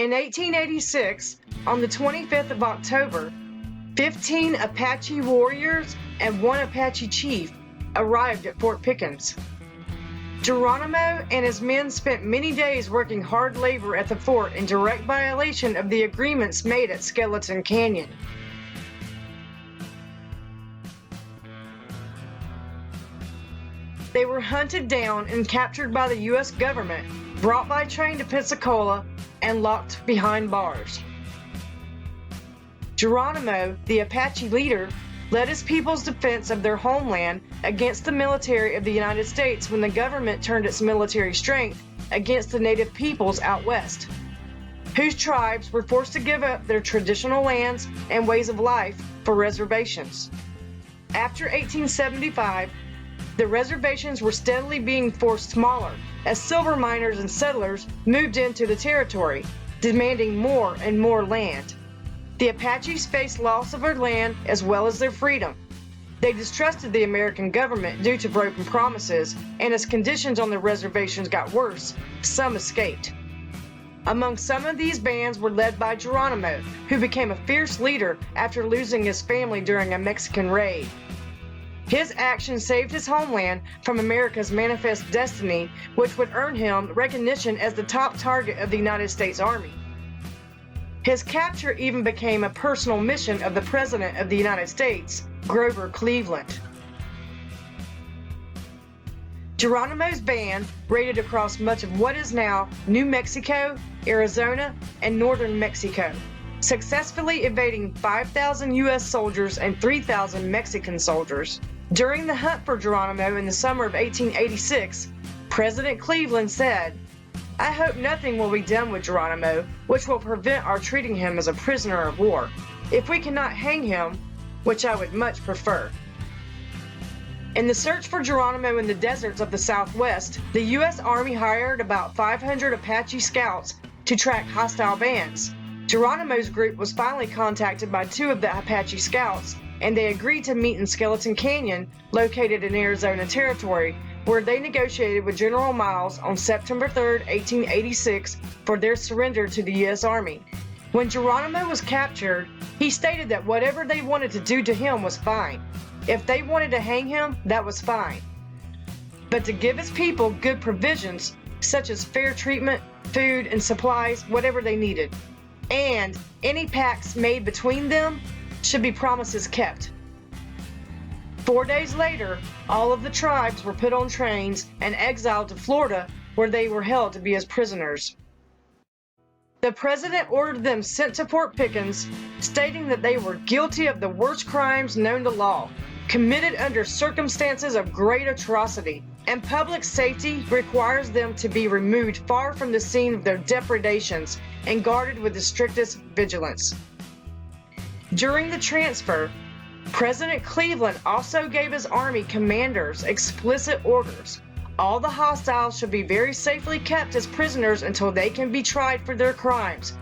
In 1886, on the 25th of October, 15 Apache warriors and one Apache chief arrived at Fort Pickens. Geronimo and his men spent many days working hard labor at the fort in direct violation of the agreements made at Skeleton Canyon. They were hunted down and captured by the U.S. government, brought by train to Pensacola, and locked behind bars. Geronimo, the Apache leader, led his people's defense of their homeland against the military of the United States when the government turned its military strength against the native peoples out west, whose tribes were forced to give up their traditional lands and ways of life for reservations. After 1875, the reservations were steadily being forced smaller as silver miners and settlers moved into the territory, demanding more and more land. The Apaches faced loss of their land as well as their freedom. They distrusted the American government due to broken promises, and as conditions on the reservations got worse, some escaped. Among some of these bands were led by Geronimo, who became a fierce leader after losing his family during a Mexican raid. His actions saved his homeland from America's manifest destiny, which would earn him recognition as the top target of the United States Army. His capture even became a personal mission of the President of the United States, Grover Cleveland. Geronimo's band raided across much of what is now New Mexico, Arizona, and northern Mexico, successfully evading 5,000 U.S. soldiers and 3,000 Mexican soldiers. During the hunt for Geronimo in the summer of 1886, President Cleveland said, "I hope nothing will be done with Geronimo, which will prevent our treating him as a prisoner of war, if we cannot hang him, which I would much prefer." In the search for Geronimo in the deserts of the Southwest, the U.S. Army hired about 500 Apache scouts to track hostile bands. Geronimo's group was finally contacted by two of the Apache scouts, and they agreed to meet in Skeleton Canyon, located in Arizona Territory, where they negotiated with General Miles on September 3, 1886, for their surrender to the U.S. Army. When Geronimo was captured, he stated that whatever they wanted to do to him was fine. If they wanted to hang him, that was fine. But to give his people good provisions, such as fair treatment, food, and supplies, whatever they needed. And any pacts made between them should be promises kept. 4 days later, all of the tribes were put on trains and exiled to Florida, where they were held to be as prisoners. The president ordered them sent to Fort Pickens, stating that they were guilty of the worst crimes known to law, committed under circumstances of great atrocity, and public safety requires them to be removed far from the scene of their depredations and guarded with the strictest vigilance. During the transfer, President Cleveland also gave his army commanders explicit orders. All the hostiles should be very safely kept as prisoners until they can be tried for their crimes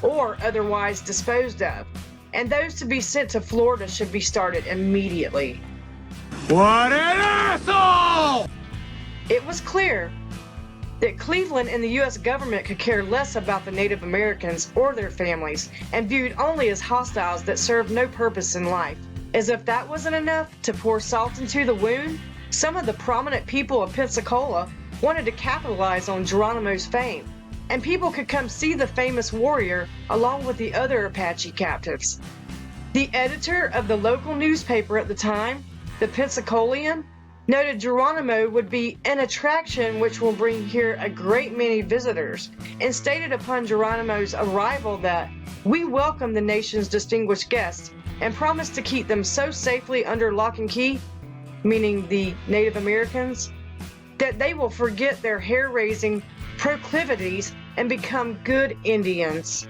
or otherwise disposed of, and those to be sent to Florida should be started immediately. What an asshole! It was clear that Cleveland and the U.S. government could care less about the Native Americans or their families and viewed only as hostiles that served no purpose in life. As if that wasn't enough to pour salt into the wound, some of the prominent people of Pensacola wanted to capitalize on Geronimo's fame, and people could come see the famous warrior along with the other Apache captives. The editor of the local newspaper at the time, the Pensacolian, noted Geronimo would be an attraction which will bring here a great many visitors, and stated upon Geronimo's arrival that, "We welcome the nation's distinguished guests and promise to keep them so safely under lock and key," meaning the Native Americans, "that they will forget their hair-raising proclivities and become good Indians."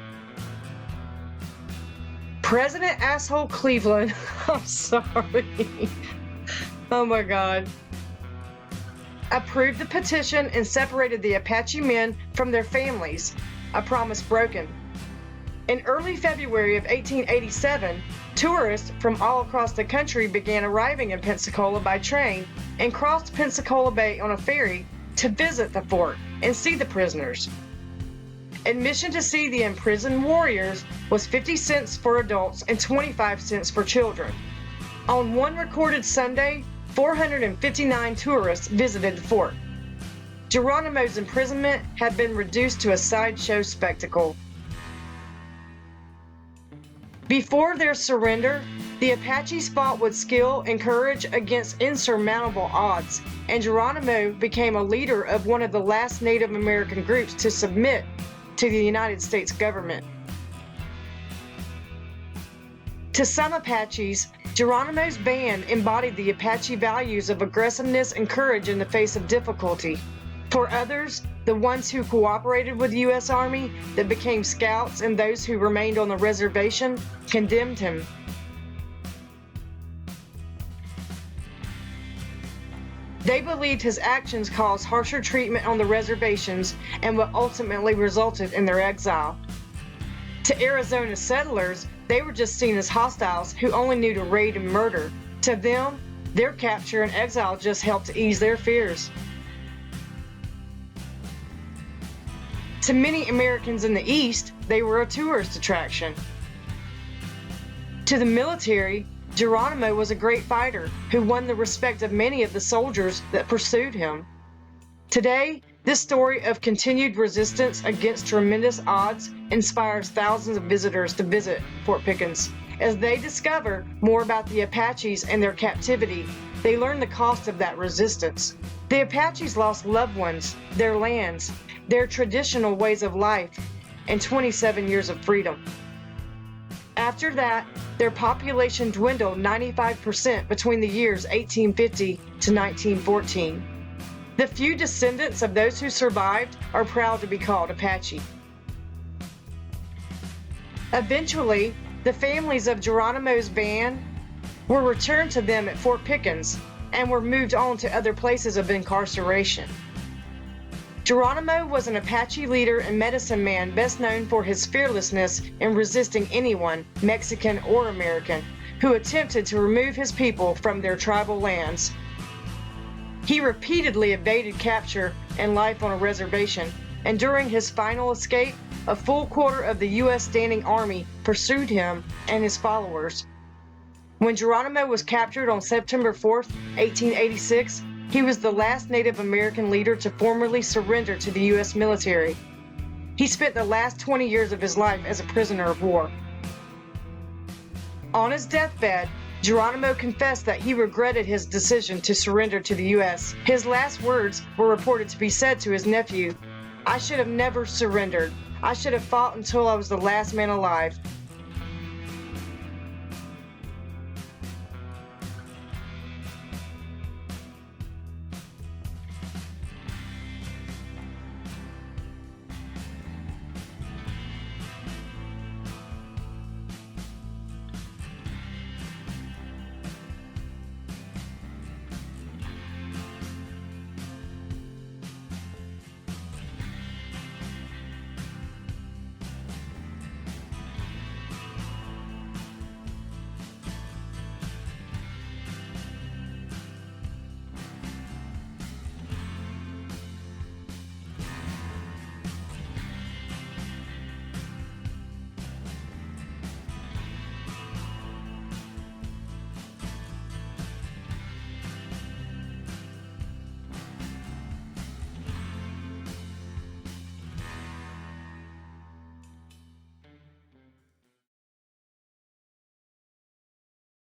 President Asshole Cleveland, I'm sorry. Oh my God. Approved the petition and separated the Apache men from their families, a promise broken. In early February of 1887, tourists from all across the country began arriving in Pensacola by train and crossed Pensacola Bay on a ferry to visit the fort and see the prisoners. Admission to see the imprisoned warriors was 50 cents for adults and 25 cents for children. On one recorded Sunday, 459 tourists visited the fort. Geronimo's imprisonment had been reduced to a sideshow spectacle. Before their surrender, the Apaches fought with skill and courage against insurmountable odds, and Geronimo became a leader of one of the last Native American groups to submit to the United States government. To some Apaches, Geronimo's band embodied the Apache values of aggressiveness and courage in the face of difficulty. For others, the ones who cooperated with the U.S. Army that became scouts and those who remained on the reservation condemned him. They believed his actions caused harsher treatment on the reservations and what ultimately resulted in their exile. To Arizona settlers, they were just seen as hostiles who only knew to raid and murder. To them, their capture and exile just helped to ease their fears. To many Americans in the East, they were a tourist attraction. To the military, Geronimo was a great fighter who won the respect of many of the soldiers that pursued him. Today, this story of continued resistance against tremendous odds inspires thousands of visitors to visit Fort Pickens. As they discover more about the Apaches and their captivity, they learn the cost of that resistance. The Apaches lost loved ones, their lands, their traditional ways of life, and 27 years of freedom. After that, their population dwindled 95% between the years 1850 to 1914. The few descendants of those who survived are proud to be called Apache. Eventually, the families of Geronimo's band were returned to them at Fort Pickens and were moved on to other places of incarceration. Geronimo was an Apache leader and medicine man best known for his fearlessness in resisting anyone, Mexican or American, who attempted to remove his people from their tribal lands. He repeatedly evaded capture and life on a reservation, and during his final escape, a full quarter of the U.S. standing army pursued him and his followers. When Geronimo was captured on September 4, 1886, he was the last Native American leader to formally surrender to the U.S. military. He spent the last 20 years of his life as a prisoner of war. On his deathbed, Geronimo confessed that he regretted his decision to surrender to the U.S. His last words were reported to be said to his nephew, "I should have never surrendered. I should have fought until I was the last man alive.